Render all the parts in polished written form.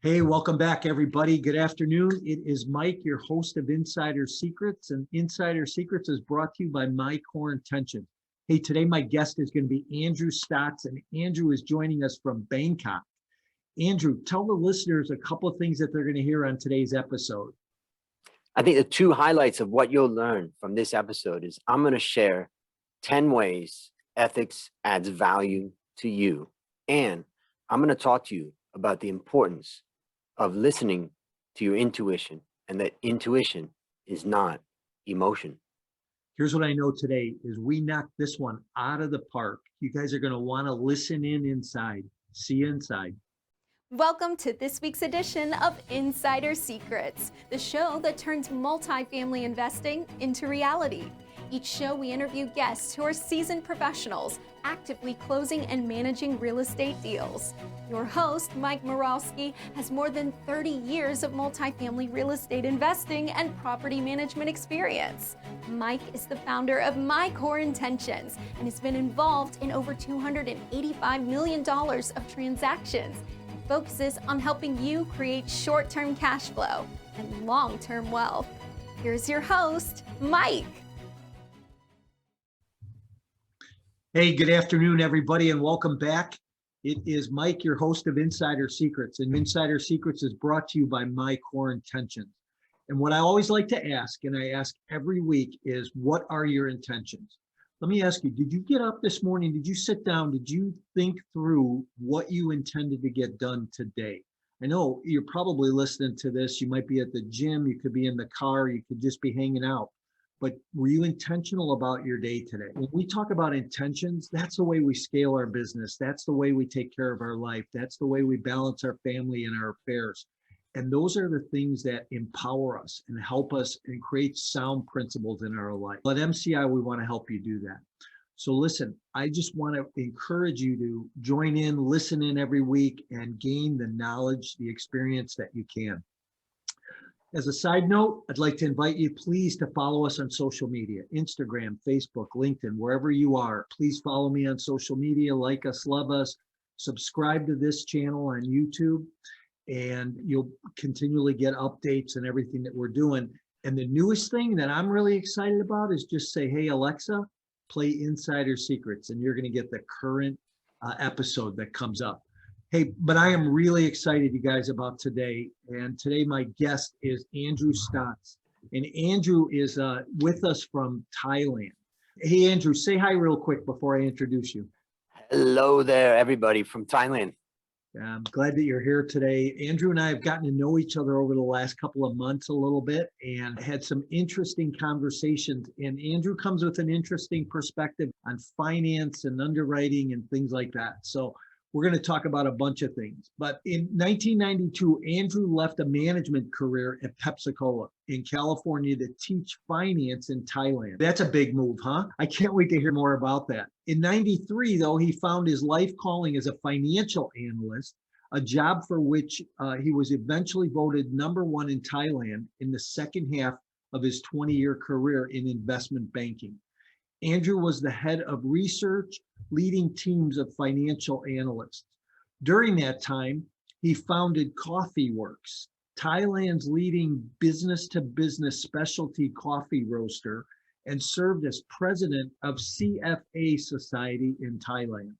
Hey, welcome back, everybody. Good afternoon. It is Mike, your host of Insider Secrets, and Insider Secrets is brought to you by My Core Intention. Hey, today my guest is going to be Andrew Stotz, and Andrew is joining us from Bangkok. Andrew, tell the listeners a couple of things that they're going to hear on today's episode. I think the two highlights of what you'll learn from this episode is I'm going to share 10 ways ethics adds value to you. And I'm going to talk to you about the importance of listening to your intuition, and that intuition is not emotion. Here's what I know today is we knocked this one out of the park. You guys are going to want to listen in inside. See you inside. Welcome to this week's edition of Insider Secrets, the show that turns multifamily investing into reality. Each show we interview guests who are seasoned professionals, actively closing and managing real estate deals. Your host, Mike Morawski, has more than 30 years of multifamily real estate investing and property management experience. Mike is the founder of My Core Intentions and has been involved in over $285 million of transactions. He focuses on helping you create short-term cash flow and long-term wealth. Here's your host, Mike. Hey, good afternoon, everybody, and welcome back. It is Mike, your host of Insider Secrets, and Insider Secrets is brought to you by My Core Intentions. And what I always like to ask, and I ask every week, is what are your intentions? Let me ask you, did you get up this morning? Did you sit down? Did you think through what you intended to get done today? I know you're probably listening to this. You might be at the gym. You could be in the car. You could just be hanging out. But were you intentional about your day today? When we talk about intentions, that's the way we scale our business. That's the way we take care of our life. That's the way we balance our family and our affairs. And those are the things that empower us and help us and create sound principles in our life. At MCI, we want to help you do that. So listen, I just want to encourage you to join in, listen in every week, and gain the knowledge, the experience that you can. As a side note, I'd like to invite you, please, to follow us on social media, Instagram, Facebook, LinkedIn, wherever you are. Please follow me on social media, like us, love us, subscribe to this channel on YouTube, and you'll continually get updates and everything that we're doing. And the newest thing that I'm really excited about is just say, hey, Alexa, play Insider Secrets, and you're going to get the current episode that comes up. Hey, but I am really excited, you guys, about today. And today my guest is Andrew Stotz. And Andrew is with us from Thailand. Hey, Andrew, say hi real quick before I introduce you. Hello there, everybody from Thailand. I'm glad that you're here today. Andrew and I have gotten to know each other over the last couple of months a little bit and had some interesting conversations. And Andrew comes with an interesting perspective on finance and underwriting and things like that. So we're going to talk about a bunch of things. But in 1992, Andrew left a management career at Pepsi in California to teach finance in Thailand. That's a big move, huh? I can't wait to hear more about that. In 93, though, he found his life calling as a financial analyst, a job for which he was eventually voted #1 in Thailand in the second half of his 20-year career in investment banking. Andrew was the head of research, leading teams of financial analysts. During that time, he founded Coffee Works, Thailand's leading business-to-business specialty coffee roaster, and served as president of CFA Society in Thailand.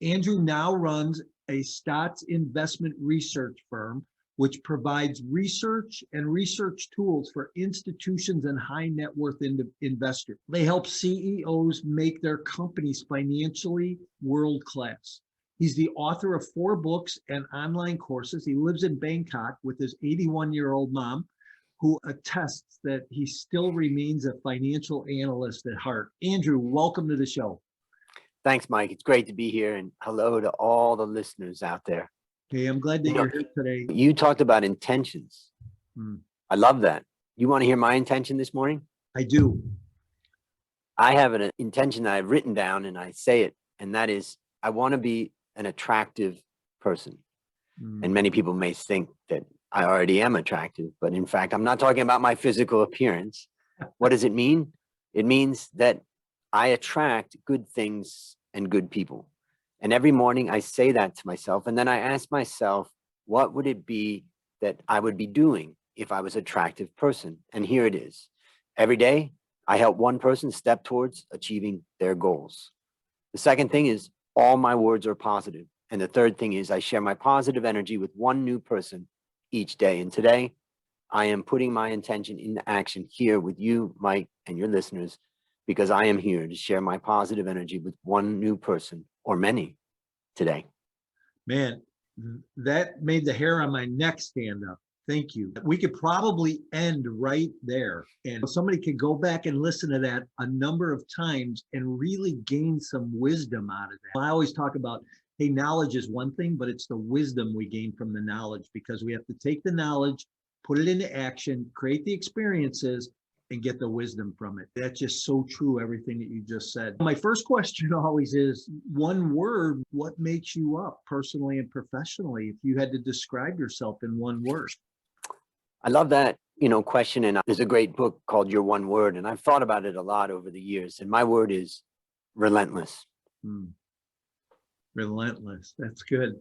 Andrew now runs a Stotz investment research firm, which provides research and research tools for institutions and high net worth investors. They help CEOs make their companies financially world-class. He's the author of 4 books and online courses. He lives in Bangkok with his 81-year-old mom, who attests that he still remains a financial analyst at heart. Andrew, welcome to the show. Thanks, Mike. It's great to be here, and hello to all the listeners out there. Hey, I'm glad that you're here today. You talked about intentions. I love that. You want to hear my intention this morning? I do. I have an intention that I've written down, and I say it, and that is, I want to be an attractive person. And many people may think that I already am attractive, but in fact, I'm not talking about my physical appearance. What does it mean? It means that I attract good things and good people. And every morning I say that to myself. And then I ask myself, what would it be that I would be doing if I was an attractive person? And here it is. Every day, I help one person step towards achieving their goals. The second thing is all my words are positive. And the third thing is I share my positive energy with one new person each day. And today, I am putting my intention into action here with you, Mike, and your listeners, because I am here to share my positive energy with one new person or many today. Man, that made the hair on my neck stand up. Thank you. We could probably end right there, and somebody could go back and listen to that a number of times and really gain some wisdom out of that. I always talk about, hey, knowledge is one thing, but it's the wisdom we gain from the knowledge, because we have to take the knowledge, put it into action, create the experiences, and get the wisdom from it. That's just so true, everything that you just said. My first question always is, one word, what makes you up personally and professionally? If you had to describe yourself in one word. I love that, question. And there's a great book called Your One Word. And I've thought about it a lot over the years. And my word is relentless. Relentless. That's good.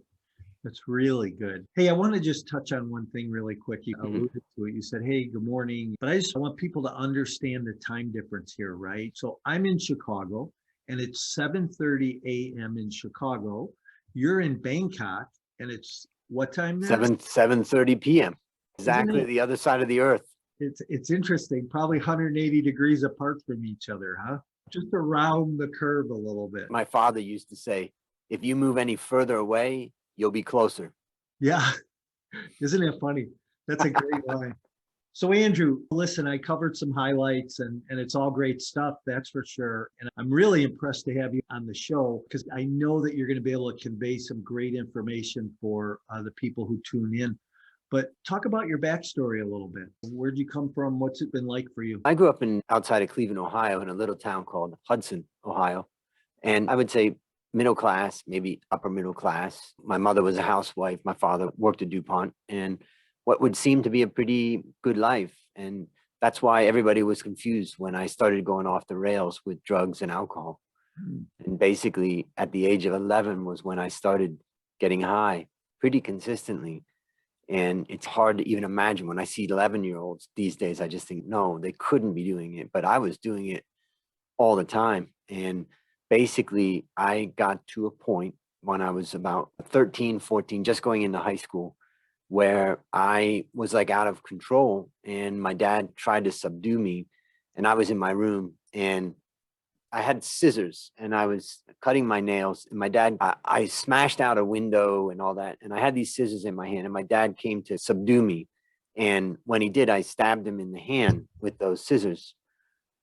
That's really good. Hey, I want to just touch on one thing really quick. You alluded to it. You said, hey, good morning. But I just want people to understand the time difference here, right? So I'm in Chicago and it's 7:30 a.m. in Chicago. You're in Bangkok and it's what time now? 7:30 p.m. Exactly the other side of the earth. It's interesting. Probably 180 degrees apart from each other, huh? Just around the curve a little bit. My father used to say, if you move any further away, you'll be closer. Yeah. Isn't it funny? That's a great line. So Andrew, listen, I covered some highlights and it's all great stuff, that's for sure. And I'm really impressed to have you on the show because I know that you're going to be able to convey some great information for the people who tune in. But talk about your backstory a little bit. Where'd you come from? What's it been like for you? I grew up outside of Cleveland, Ohio, in a little town called Hudson, Ohio. And I would say middle class, maybe upper middle class. My mother was a housewife. My father worked at DuPont, and what would seem to be a pretty good life. And that's why everybody was confused when I started going off the rails with drugs and alcohol. And basically at the age of 11 was when I started getting high pretty consistently. And it's hard to even imagine when I see 11-year-olds these days, I just think, no, they couldn't be doing it, but I was doing it all the time. And basically, I got to a point when I was about 13, 14, just going into high school, where I was like out of control and my dad tried to subdue me. And I was in my room and I had scissors and I was cutting my nails. And my dad, I smashed out a window and all that. And I had these scissors in my hand and my dad came to subdue me. And when he did, I stabbed him in the hand with those scissors.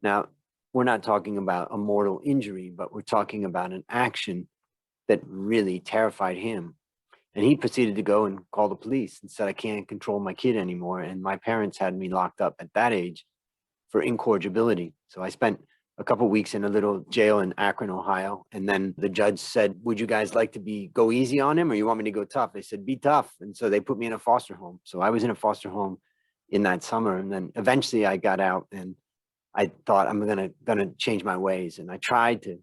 Now, we're not talking about a mortal injury, but we're talking about an action that really terrified him. And he proceeded to go and call the police and said, I can't control my kid anymore. And my parents had me locked up at that age for incorrigibility. So I spent a couple of weeks in a little jail in Akron, Ohio. And then the judge said, would you guys like to go easy on him or you want me to go tough? They said, be tough. And so they put me in a foster home. So I was in a foster home in that summer. And then eventually I got out and I thought I'm gonna change my ways. And I tried to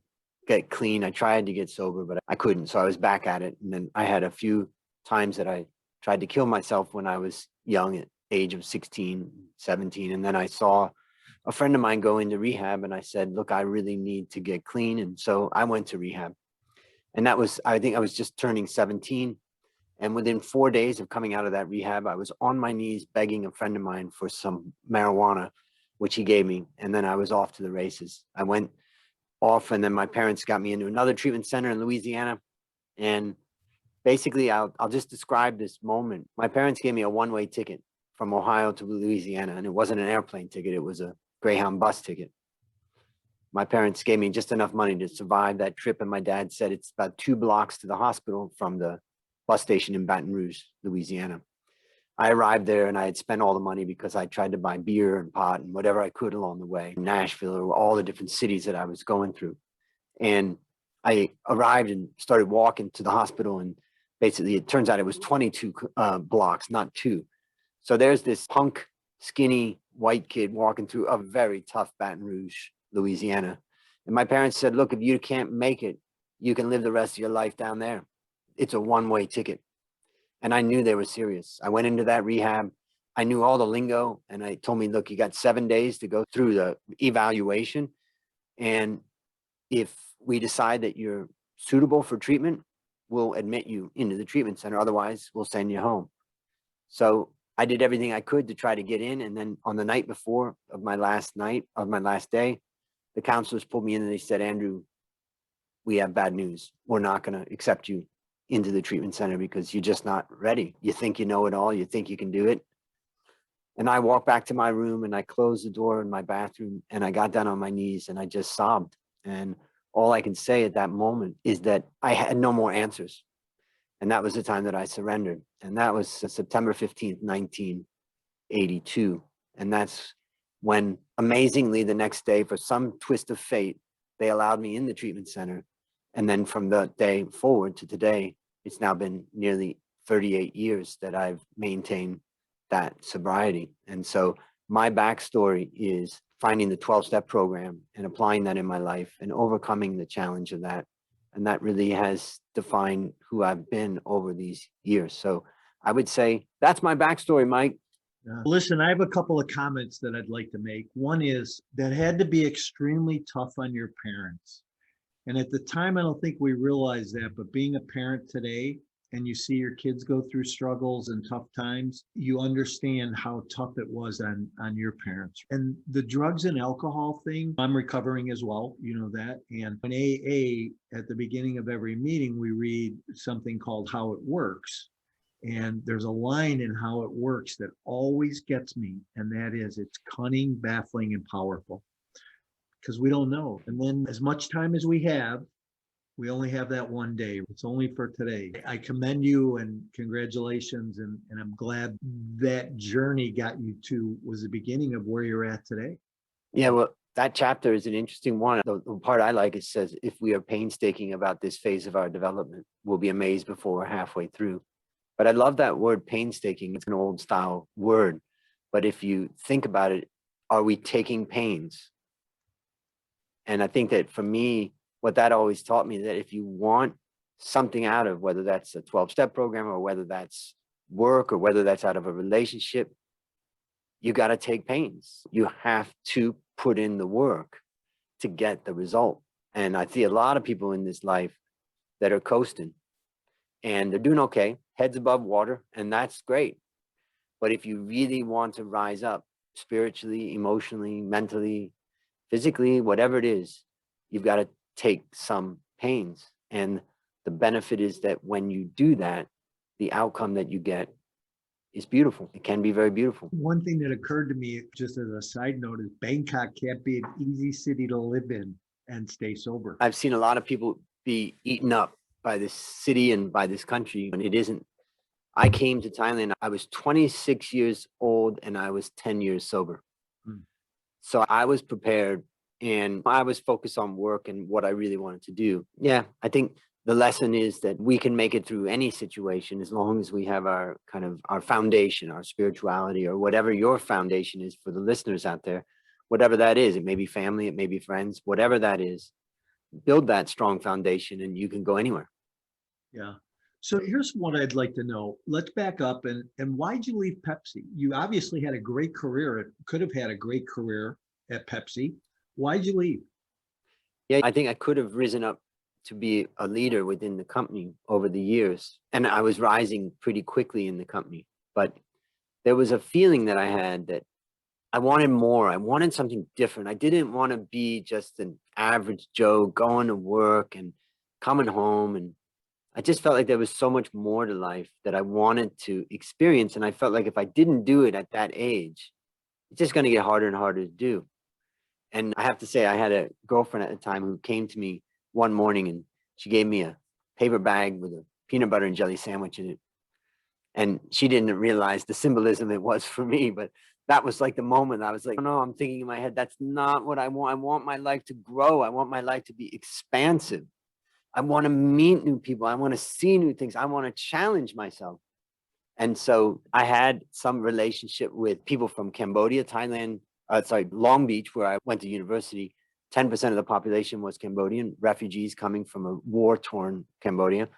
get clean. I tried to get sober, but I couldn't. So I was back at it. And then I had a few times that I tried to kill myself when I was young at age of 16, 17. And then I saw a friend of mine go into rehab and I said, look, I really need to get clean. And so I went to rehab. And I think I was just turning 17. And within 4 days of coming out of that rehab, I was on my knees begging a friend of mine for some marijuana, which he gave me. And then I was off to the races. I went off and then my parents got me into another treatment center in Louisiana. And basically, I'll just describe this moment. My parents gave me a one-way ticket from Ohio to Louisiana, and it wasn't an airplane ticket. It was a Greyhound bus ticket. My parents gave me just enough money to survive that trip. And my dad said it's about 2 blocks to the hospital from the bus station in Baton Rouge, Louisiana. I arrived there and I had spent all the money because I tried to buy beer and pot and whatever I could along the way, Nashville or all the different cities that I was going through. And I arrived and started walking to the hospital. And basically, it turns out it was 22 blocks, not 2. So there's this punk, skinny, white kid walking through a very tough Baton Rouge, Louisiana. And my parents said, look, if you can't make it, you can live the rest of your life down there. It's a one-way ticket. And I knew they were serious. I went into that rehab. I knew all the lingo, and I told me, look, you got 7 days to go through the evaluation. And if we decide that you're suitable for treatment, we'll admit you into the treatment center. Otherwise, we'll send you home. So I did everything I could to try to get in. And then on the night before of my last day, the counselors pulled me in and they said, Andrew, we have bad news. We're not going to accept you into the treatment center because you're just not ready. You think you know it all. You think you can do it. And I walked back to my room and I closed the door in my bathroom and I got down on my knees and I just sobbed. And all I can say at that moment is that I had no more answers. And that was the time that I surrendered. And that was September 15th, 1982. And that's when, amazingly, the next day, for some twist of fate, they allowed me in the treatment center. And then from that day forward to today, it's now been nearly 38 years that I've maintained that sobriety. And so my backstory is finding the 12-step program and applying that in my life and overcoming the challenge of that. And that really has defined who I've been over these years. So I would say that's my backstory, Mike. Listen, I have a couple of comments that I'd like to make. One is that had to be extremely tough on your parents. And at the time, I don't think we realized that, but being a parent today, and you see your kids go through struggles and tough times, you understand how tough it was on your parents. And the drugs and alcohol thing, I'm recovering as well, you know that. And in AA, at the beginning of every meeting, we read something called How It Works. And there's a line in How It Works that always gets me, and that is, it's cunning, baffling, and powerful. Because we don't know. And then as much time as we have, we only have that one day. It's only for today. I commend you and congratulations. And I'm glad that journey got you to, was the beginning of where you're at today. Yeah, well, that chapter is an interesting one. The part I like, it says, if we are painstaking about this phase of our development, we'll be amazed before we're halfway through. But I love that word painstaking. It's an old style word. But if you think about it, are we taking pains? And I think that for me, what that always taught me, that if you want something out of, whether that's a 12-step program or whether that's work or whether that's out of a relationship, you got to take pains. You have to put in the work to get the result. And I see a lot of people in this life that are coasting and they're doing okay, heads above water, and that's great. But if you really want to rise up spiritually, emotionally, mentally, physically, whatever it is, you've got to take some pains. And the benefit is that when you do that, the outcome that you get is beautiful. It can be very beautiful. One thing that occurred to me, just as a side note, is Bangkok can't be an easy city to live in and stay sober. I've seen a lot of people be eaten up by this city and by this country, and it isn't. I came to Thailand, I was 26 years old and I was 10 years sober. So I was prepared and I was focused on work and what I really wanted to do. Yeah, I think the lesson is that we can make it through any situation as long as we have our kind of our foundation, our spirituality, or whatever your foundation is for the listeners out there, whatever that is. It may be family, it may be friends, whatever that is, build that strong foundation and you can go anywhere. Yeah. So here's what I'd like to know. Let's back up and why'd you leave Pepsi? You obviously had a great career. Could have had a great career at Pepsi. Why'd you leave? Yeah, I think I could have risen up to be a leader within the company over the years. And I was rising pretty quickly in the company. But there was a feeling that I had that I wanted more. I wanted something different. I didn't want to be just an average Joe going to work and coming home. And I just felt like there was so much more to life that I wanted to experience. And I felt like if I didn't do it at that age, it's just going to get harder and harder to do. And I have to say, I had a girlfriend at the time who came to me one morning and she gave me a paper bag with a peanut butter and jelly sandwich in it. And she didn't realize the symbolism it was for me, but that was like the moment I was like, oh, no, I'm thinking in my head, that's not what I want. I want my life to grow. I want my life to be expansive. I want to meet new people. I want to see new things. I want to challenge myself. And so I had some relationship with people from Cambodia, Thailand, Long Beach, where I went to university. 10% of the population was Cambodian, refugees coming from a war-torn Cambodia.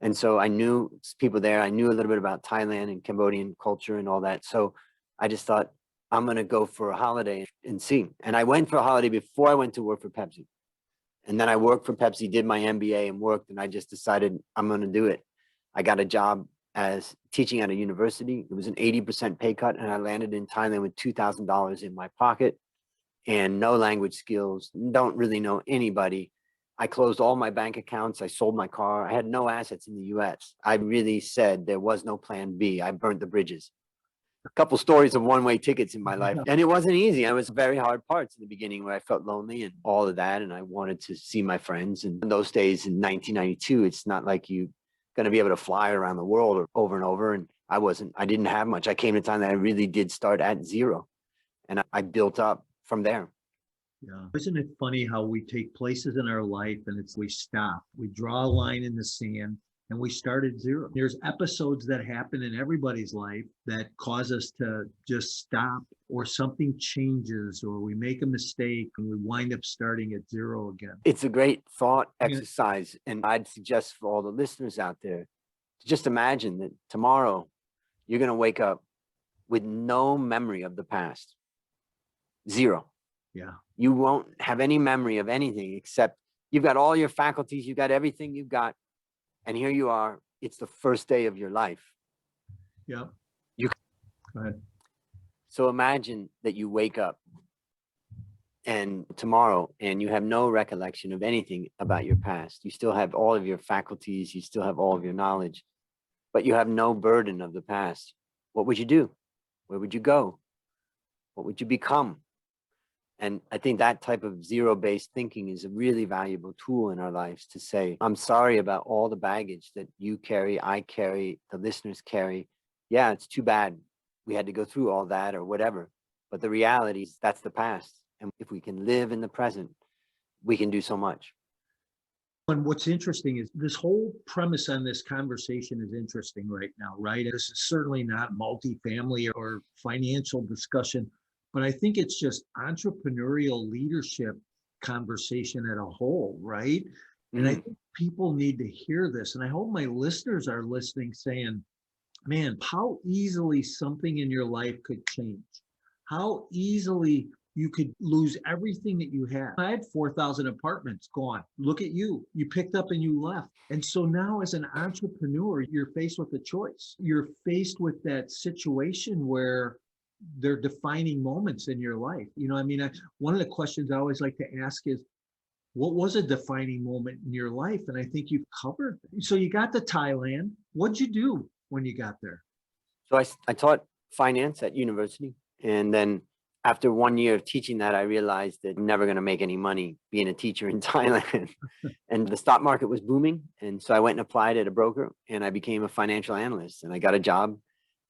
And so I knew people there. I knew a little bit about Thailand and Cambodian culture and all that. So I just thought, I'm going to go for a holiday and see. And I went for a holiday before I went to work for Pepsi. And then I worked for Pepsi, did my MBA and worked. And I just decided I'm going to do it. I got a job as teaching at a university. It was an 80% pay cut. And I landed in Thailand with $2,000 in my pocket and no language skills. Don't really know anybody. I closed all my bank accounts. I sold my car. I had no assets in the US. I really said there was no plan B. I burnt the bridges. A couple stories of one-way tickets in my life. And it wasn't easy. It was very hard parts in the beginning where I felt lonely and all of that. And I wanted to see my friends. And in those days in 1992, it's not like you're going to be able to fly around the world over and over. And I didn't have much. I came to time that I really did start at zero. And I built up from there. Yeah. Isn't it funny how we take places in our life and we stop, we draw a line in the sand and we start at zero. There's episodes that happen in everybody's life that cause us to just stop, or something changes, or we make a mistake and we wind up starting at zero again. It's a great thought exercise. And I'd suggest for all the listeners out there to just imagine that tomorrow you're going to wake up with no memory of the past. Zero. Yeah. You won't have any memory of anything except you've got all your faculties, you've got everything you've got. And here you are. It's the first day of your life. Yeah. Go ahead. So imagine that you wake up and tomorrow and you have no recollection of anything about your past. You still have all of your faculties. You still have all of your knowledge, but you have no burden of the past. What would you do? Where would you go? What would you become? And I think that type of zero-based thinking is a really valuable tool in our lives to say, I'm sorry about all the baggage that you carry, I carry, the listeners carry. Yeah, it's too bad we had to go through all that or whatever. But the reality is that's the past. And if we can live in the present, we can do so much. And what's interesting is this whole premise on this conversation is interesting right now, right? This is certainly not multifamily or financial discussion, but I think it's just entrepreneurial leadership conversation at a whole, right? And I think people need to hear this. And I hope my listeners are listening saying, man, how easily something in your life could change. How easily you could lose everything that you had. I had 4,000 apartments gone. Look at you. You picked up and you left. And so now as an entrepreneur, you're faced with a choice. You're faced with that situation where they're defining moments in your life. You know, I mean, one of the questions I always like to ask is, what was a defining moment in your life? And I think you've covered. So you got to Thailand. What'd you do when you got there? So I taught finance at university. And then after 1 year of teaching that, I realized that I'm never going to make any money being a teacher in Thailand. And the stock market was booming. And so I went and applied at a broker and I became a financial analyst and I got a job.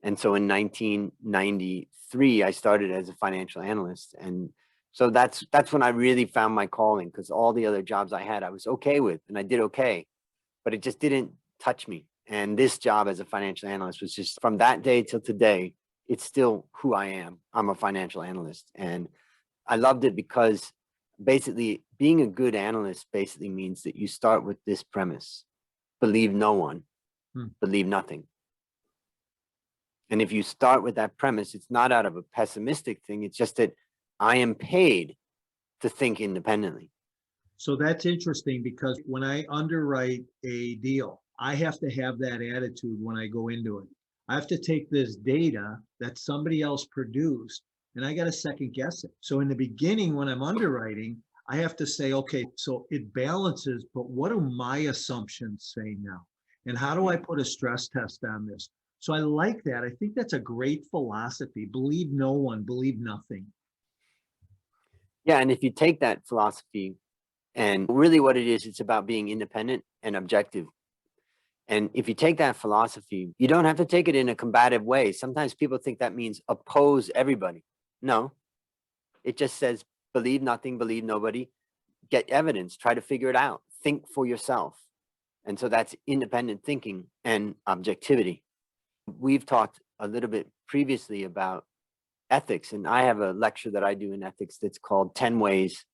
And so in 1993, I started as a financial analyst. And so that's when I really found my calling, because all the other jobs I had, I was okay with and I did okay, but it just didn't touch me. And this job as a financial analyst was just, from that day till today, it's still who I am. I'm a financial analyst. And I loved it because basically being a good analyst basically means that you start with this premise: believe no one, believe nothing. And if you start with that premise, it's not out of a pessimistic thing. It's just that I am paid to think independently. So that's interesting, because when I underwrite a deal, I have to have that attitude when I go into it. I have to take this data that somebody else produced and I got to second guess it. So in the beginning, when I'm underwriting, I have to say, okay, so it balances, but what do my assumptions say now? And how do I put a stress test on this? So I like that. I think that's a great philosophy. Believe no one, believe nothing. Yeah. And if you take that philosophy, and really what it is, it's about being independent and objective. And if you take that philosophy, you don't have to take it in a combative way. Sometimes people think that means oppose everybody. No, it just says believe nothing, believe nobody, get evidence, try to figure it out, think for yourself. And so that's independent thinking and objectivity. We've talked a little bit previously about ethics, and I have a lecture that I do in ethics that's called 10 Ways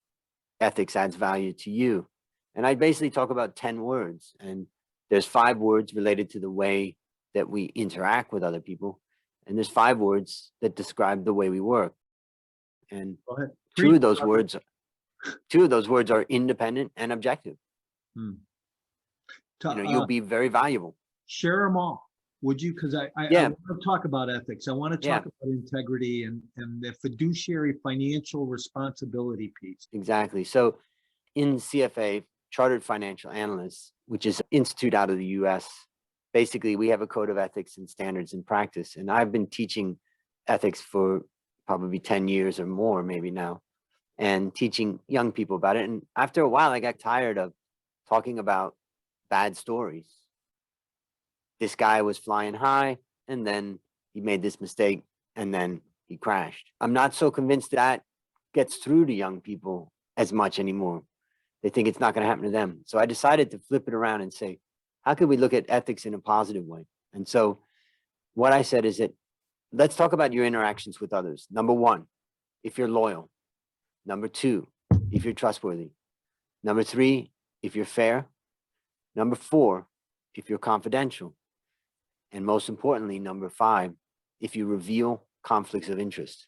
Ethics Adds Value to You. And I basically talk about 10 words. And There's 5 words related to the way that we interact with other people. And there's 5 words that describe the way we work. And Go ahead. two of those words are independent and objective. You'll be very valuable. Share them all, would you? Because I want to talk about ethics. I want to talk about integrity and the fiduciary financial responsibility piece. Exactly. So in CFA, Chartered Financial Analysts, which is an institute out of the US, basically we have a code of ethics and standards and practice. And I've been teaching ethics for probably 10 years or more, maybe now, and teaching young people about it. And after a while, I got tired of talking about bad stories. This guy was flying high, and then he made this mistake, and then he crashed. I'm not so convinced that gets through to young people as much anymore. They think it's not going to happen to them. So I decided to flip it around and say, how can we look at ethics in a positive way? And so what I said is that let's talk about your interactions with others. Number 1, if you're loyal. Number 2, if you're trustworthy. Number 3, if you're fair. Number 4, if you're confidential. And most importantly, number 5, if you reveal conflicts of interest.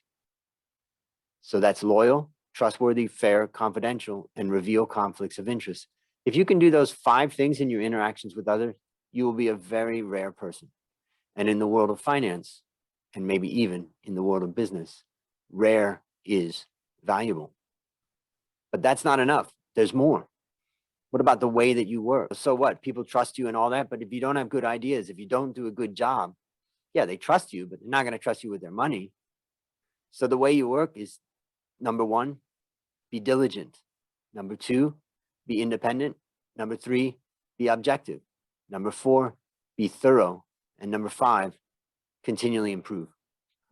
So that's loyal, trustworthy, fair, confidential, and reveal conflicts of interest. If you can do those 5 things in your interactions with others, you will be a very rare person. And in the world of finance, and maybe even in the world of business, rare is valuable. But that's not enough. There's more. What about the way that you work? So what? People trust you and all that, but if you don't have good ideas, if you don't do a good job, yeah, they trust you, but they're not going to trust you with their money. So the way you work is, number 1, be diligent. Number 2, be independent. Number 3, be objective. Number 4, be thorough. And number 5, continually improve.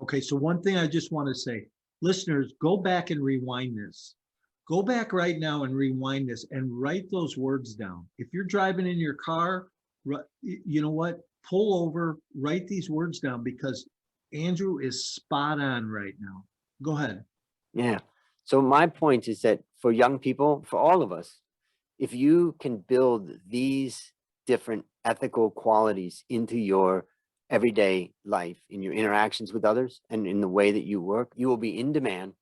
Okay, so one thing I just want to say, listeners, go back and rewind this. Go back right now and rewind this and write those words down. If you're driving in your car, you know what? Pull over, write these words down, because Andrew is spot on right now. Go ahead. Yeah. So my point is that for young people, for all of us, if you can build these different ethical qualities into your everyday life, in your interactions with others and in the way that you work, you will be in demand.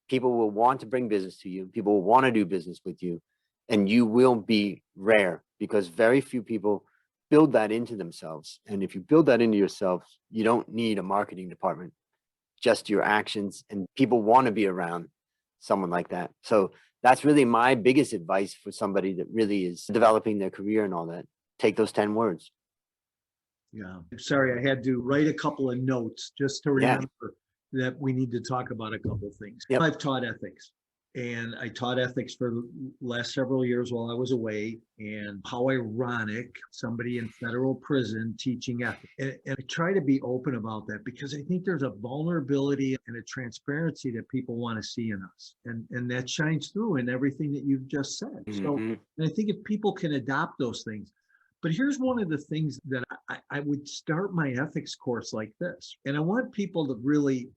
People will want to bring business to you. People will want to do business with you, and you will be rare, because very few people build that into themselves. And if you build that into yourself, you don't need a marketing department, just your actions, and people want to be around someone like that. So that's really my biggest advice for somebody that really is developing their career and all that. Take those 10 words. Yeah. Sorry, I had to write a couple of notes just to remember that we need to talk about a couple of things. Yep. I've taught ethics, and I taught ethics for the last several years while I was away. And how ironic, somebody in federal prison teaching ethics. And I try to be open about that, because I think there's a vulnerability and a transparency that people want to see in us. And that shines through in everything that you've just said. So and I think if people can adopt those things. But here's one of the things that I would start my ethics course like this. And I want people to really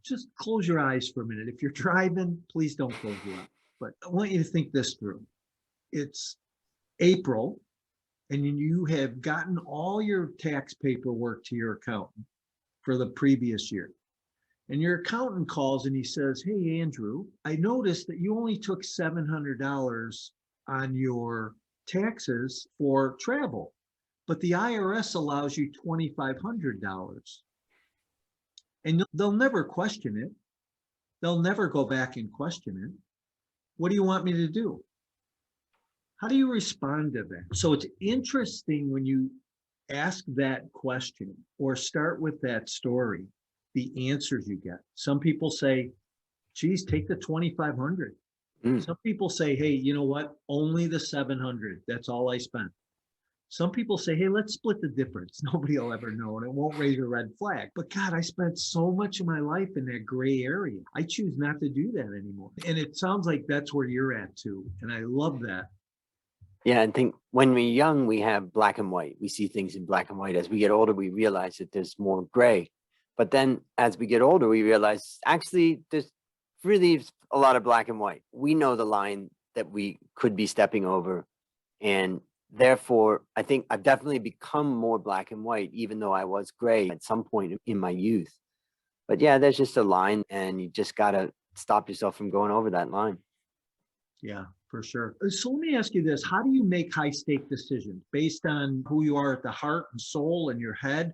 just close your eyes for a minute. If you're driving, please don't close your eyes. But I want you to think this through. It's April, and you have gotten all your tax paperwork to your accountant for the previous year. And your accountant calls and he says, "Hey, Andrew, I noticed that you only took $700 on your taxes for travel, but the IRS allows you $2,500. And they'll never question it. They'll never go back and question it. What do you want me to do?" How do you respond to that? So it's interesting when you ask that question or start with that story, the answers you get. Some people say, "Geez, take the 2,500. Some people say, "Hey, you know what? Only the 700. That's all I spent." Some people say, "Hey, let's split the difference. Nobody will ever know, and it won't raise a red flag." But God, I spent so much of my life in that gray area. I choose not to do that anymore. And it sounds like that's where you're at too. And I love that. Yeah, I think when we're young, we have black and white. We see things in black and white. As we get older, we realize that there's more gray. But then as we get older, we realize actually there's really a lot of black and white. We know the line that we could be stepping over, and therefore, I think I've definitely become more black and white, even though I was gray at some point in my youth. But yeah, there's just a line, and you just got to stop yourself from going over that line. Yeah, for sure. So let me ask you this. How do you make high stake decisions based on who you are at the heart and soul and your head?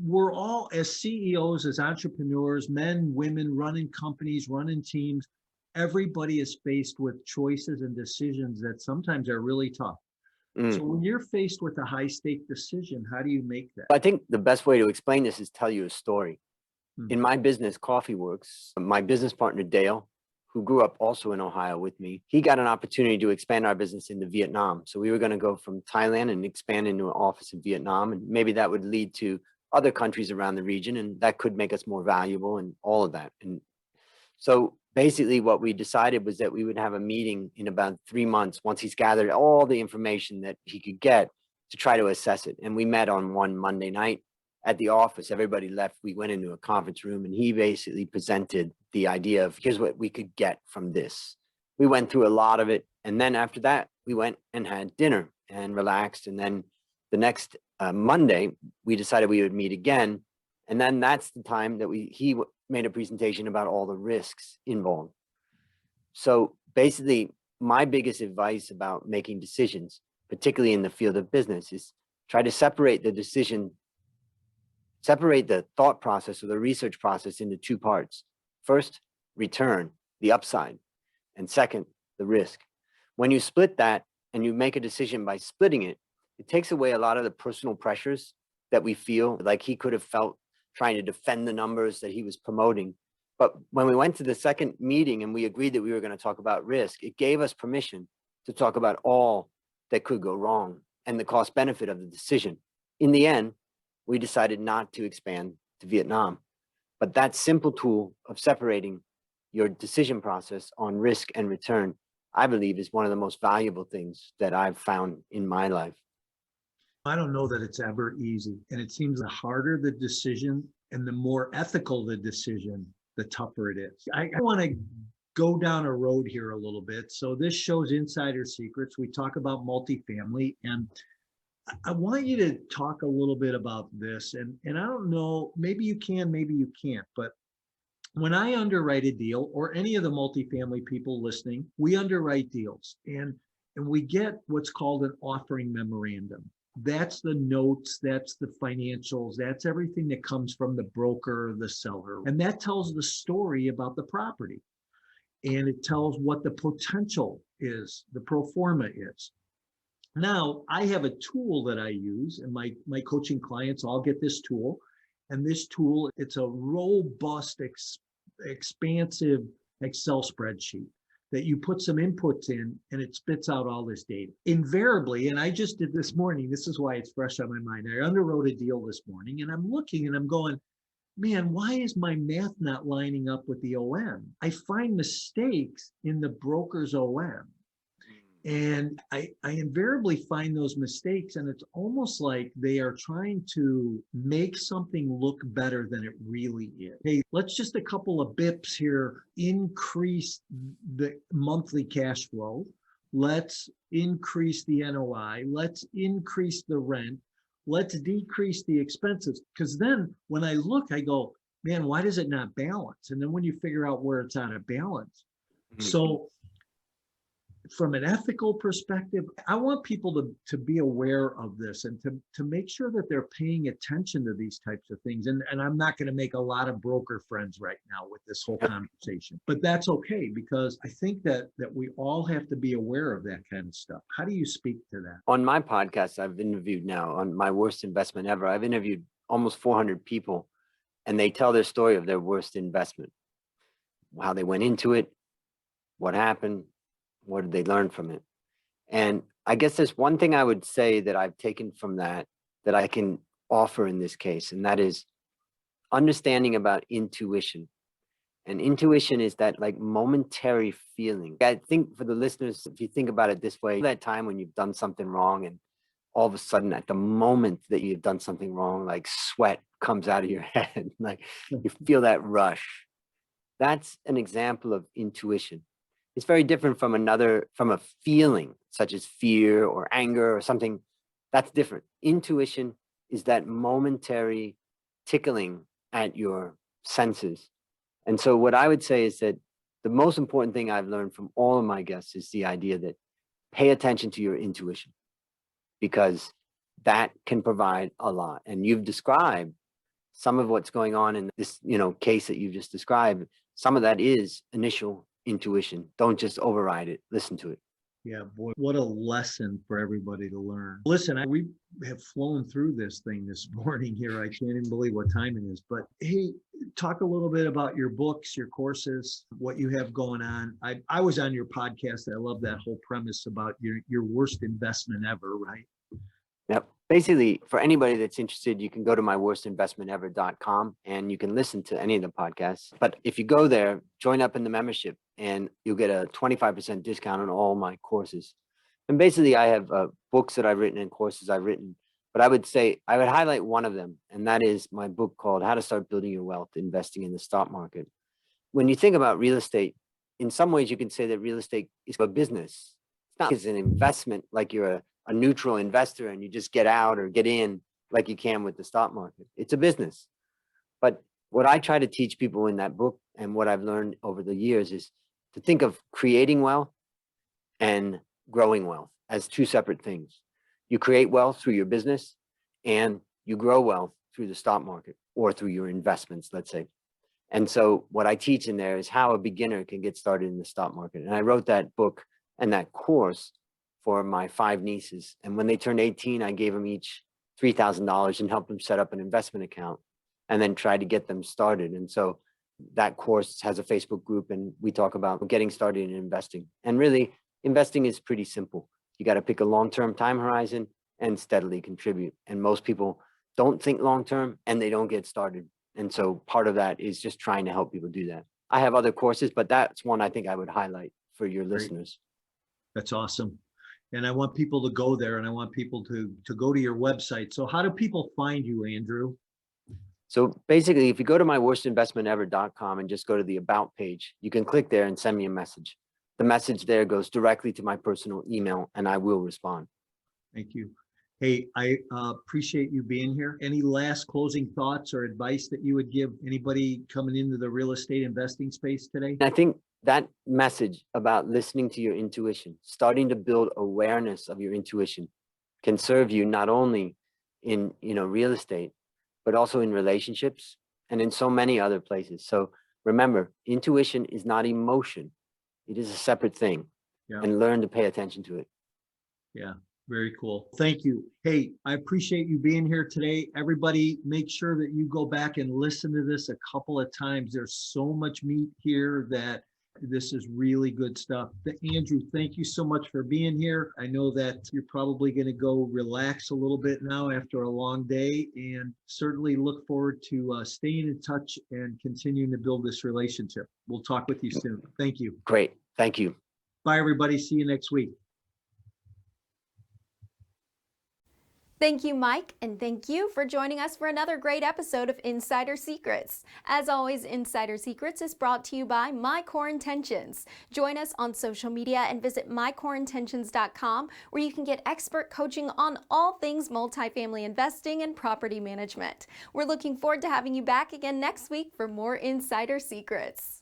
We're all, as CEOs, as entrepreneurs, men, women, running companies, running teams, everybody is faced with choices and decisions that sometimes are really tough. So when you're faced with a high stake decision, how do you make that? I think the best way to explain this is tell you a story. In my business, Coffee Works, my business partner, Dale, who grew up also in Ohio with me, he got an opportunity to expand our business into Vietnam. So we were going to go from Thailand and expand into an office in Vietnam. And maybe that would lead to other countries around the region, and that could make us more valuable and all of that. And so basically what we decided was that we would have a meeting in about 3 months once he's gathered all the information that he could get to try to assess it. And we met on one Monday night at the office. Everybody left. We went into a conference room, and he basically presented the idea of, here's what we could get from this. We went through a lot of it. And then after that, we went and had dinner and relaxed. And then the next Monday, we decided we would meet again. And then that's the time that he made a presentation about all the risks involved. So basically, my biggest advice about making decisions, particularly in the field of business, is try to separate the thought process or the research process into two parts. First, return, the upside. And second, the risk. When you split that and you make a decision by splitting it, it takes away a lot of the personal pressures that we feel like he could have felt trying to defend the numbers that he was promoting. But when we went to the second meeting and we agreed that we were going to talk about risk, it gave us permission to talk about all that could go wrong and the cost benefit of the decision. In the end, we decided not to expand to Vietnam. But that simple tool of separating your decision process on risk and return, I believe, is one of the most valuable things that I've found in my life. I don't know that it's ever easy. And it seems the harder the decision and the more ethical the decision, the tougher it is. I want to go down a road here a little bit. So this show's Insider Secrets. We talk about multifamily, and I want you to talk a little bit about this. And I don't know, maybe you can, maybe you can't, but when I underwrite a deal, or any of the multifamily people listening, we underwrite deals, and we get what's called an offering memorandum. That's the notes, that's the financials, that's everything that comes from the broker, the seller. And that tells the story about the property. And it tells what the potential is, the pro forma is. Now, I have a tool that I use, and my coaching clients all get this tool. And this tool, it's a robust, expansive Excel spreadsheet that you put some inputs in, and it spits out all this data. Invariably, and I just did this morning, this is why it's fresh on my mind. I underwrote a deal this morning, and I'm looking and I'm going, man, why is my math not lining up with the OM? I find mistakes in the broker's OM. And I invariably find those mistakes, and it's almost like they are trying to make something look better than it really is. Hey, let's just a couple of bips here, increase the monthly cash flow. Let's increase the NOI. Let's increase the rent. Let's decrease the expenses. Because then when I look, I go, man, why does it not balance? And then when you figure out where it's out of balance. So from an ethical perspective, I want people to be aware of this and to make sure that they're paying attention to these types of things. And I'm not going to make a lot of broker friends right now with this whole conversation, but that's okay, because I think that we all have to be aware of that kind of stuff. How do you speak to that? On my podcast, I've interviewed now, on my worst investment ever, I've interviewed almost 400 people, and they tell their story of their worst investment, how they went into it, what happened, what did they learn from it? And I guess there's one thing I would say that I've taken from that I can offer in this case, and that is understanding about intuition. And intuition is that like momentary feeling. I think for the listeners, if you think about it this way, that time when you've done something wrong, and all of a sudden at the moment that you've done something wrong, like sweat comes out of your head, like you feel that rush. That's an example of intuition. It's very different from from a feeling such as fear or anger or something. That's different. Intuition is that momentary tickling at your senses. And so what I would say is that the most important thing I've learned from all of my guests is the idea that pay attention to your intuition, because that can provide a lot. And you've described some of what's going on in this, case that you've just described. Some of that is initial intuition. Don't just override it. Listen to it. Yeah, boy, what a lesson for everybody to learn. Listen, we have flown through this thing this morning here. I can't even believe what time it is. But hey, talk a little bit about your books, your courses, what you have going on. I was on your podcast. I love that whole premise about your worst investment ever, right? Yep. Basically, for anybody that's interested, you can go to myworstinvestmentever.com and you can listen to any of the podcasts. But if you go there, join up in the membership and you'll get a 25% discount on all my courses. And basically, I have books that I've written and courses I've written. But I would highlight one of them, and that is my book called How to Start Building Your Wealth, Investing in the Stock Market. When you think about real estate, in some ways, you can say that real estate is a business. It's not as an investment like you're a neutral investor and you just get out or get in like you can with the stock market. It's a business. But what I try to teach people in that book and what I've learned over the years is to think of creating wealth and growing wealth as two separate things. You create wealth through your business and you grow wealth through the stock market or through your investments, let's say. And so what I teach in there is how a beginner can get started in the stock market. And I wrote that book and that course for my 5 nieces. And when they turned 18, I gave them each $3,000 and helped them set up an investment account and then tried to get them started. And so that course has a Facebook group and we talk about getting started in investing. And really, investing is pretty simple. You got to pick a long-term time horizon and steadily contribute. And most people don't think long-term and they don't get started. And so part of that is just trying to help people do that. I have other courses, but that's one I think I would highlight for your listeners. That's awesome. And I want people to go there and I want people to go to your website. So how do people find you, Andrew? So basically, if you go to myworstinvestmentever.com and just go to the About page, you can click there and send me a message. The message there goes directly to my personal email and I will respond. Thank you. Hey, I appreciate you being here. Any last closing thoughts or advice that you would give anybody coming into the real estate investing space today? I think that message about listening to your intuition, starting to build awareness of your intuition, can serve you not only in real estate, but also in relationships and in so many other places. So remember, intuition is not emotion. It is a separate thing. Yeah. And learn to pay attention to it. Yeah, very cool. Thank you. Hey, I appreciate you being here today. Everybody, make sure that you go back and listen to this a couple of times. There's so much meat here that this is really good stuff. Andrew, thank you so much for being here. I know that you're probably going to go relax a little bit now after a long day, and certainly look forward to staying in touch and continuing to build this relationship. We'll talk with you soon. Thank you. Great. Thank you. Bye, everybody. See you next week. Thank you, Mike, and thank you for joining us for another great episode of Insider Secrets. As always, Insider Secrets is brought to you by My Core Intentions. Join us on social media and visit mycoreintentions.com, where you can get expert coaching on all things multifamily investing and property management. We're looking forward to having you back again next week for more Insider Secrets.